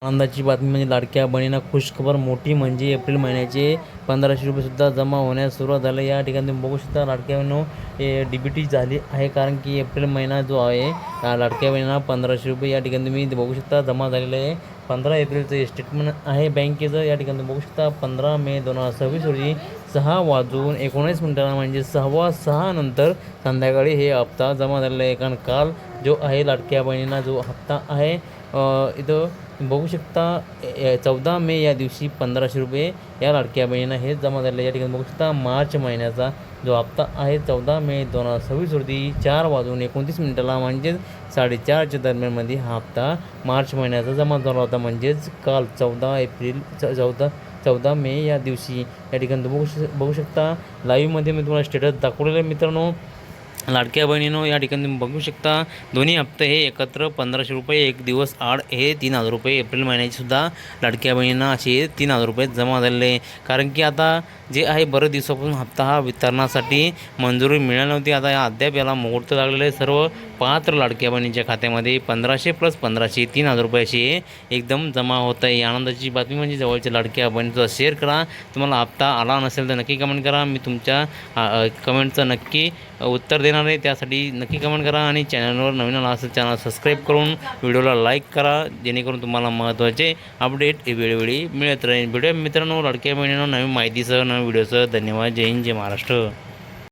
आनंदाची बातमी म्हणजे लाडक्या बहिणींना खुशखबर मोठी म्हणजे एप्रिल महिन्याचे 1500 रुपयेसुद्धा जमा होण्यास सुरुवात झाली। या ठिकाणी तुम्ही बघू शकता लाडक्या बहिणींनो हे DBT झाली आहे, कारण की एप्रिल महिना जो आहे लाडक्या बहिणींना 1500 रुपये या ठिकाणी तुम्ही बघू शकता जमा झालेलं आहे। 15 एप्रिलचं स्टेटमेंट आहे बँकेचं। या ठिकाणी तुम्ही बघू शकता 15 मे 2026 रोजी 6:19 म्हणजे 6:15 नंतर संध्याकाळी हे हप्ता जमा झालेला आहे। कारण काल जो आहे लाडक्या बहिणींना जो हप्ता आहे इथं बघू शकता 14 मे या दिवशी 1500 रुपये या लाडक्या बहिणींना हे जमा झाले। या ठिकाणी बघू शकता मार्च महिन्याचा जो हप्ता आहे 14 मे 2026 रोजी 4:29 म्हणजेच 4:30च्या दरम्यानमध्ये हा हप्ता मार्च महिन्याचा जमा झाला होता। म्हणजेच काल 14 मे या दिवशी या ठिकाणी बघू शकता लाईव्हमध्ये मी तुम्हाला स्टेटस दाखवलेलं आहे मित्रांनो। लाडक्या बहिणींनो या ठिकाणी तुम्ही बघू शकता दोन्ही हप्ते हे एकत्र 1500 रुपये एक दिवस आड हे 3000 रुपये एप्रिल महिन्याची सुद्धा लाडक्या बहिणींना असे 3000 रुपये जमा झालेले। कारण की आता जे आहे बरेच दिवसापासून हप्ता हा वितरणासाठी मंजुरी मिळाली नव्हती। आता या अद्याप याला मुहूर्त लागलेले सर्व पात्र लाडक्या बहिणींच्या खात्यामध्ये 1500 + 1500 3000 रुपये असे एकदम जमा होत आहे। आनंदाची बातमी म्हणजे जवळच्या लाडक्या बहिणीचा शेअर करा। तुम्हाला हप्ता आला नसेल तर नक्की कमेंट करा, मी तुमच्या कमेंटचं नक्की उत्तर देणार आहे। त्यासाठी नक्की कमेंट करा आणि चॅनलवर नवीन आला असेल चॅनल सबस्क्राईब करून व्हिडिओला लाईक करा, जेणेकरून तुम्हाला महत्त्वाचे अपडेट वेळोवेळी मिळत राहील। व्हिडिओ मित्रांनो लाडक्या बहिणींनो नवीन माहितीसह नवीन व्हिडिओसह धन्यवाद। जय हिंद, जय महाराष्ट्र।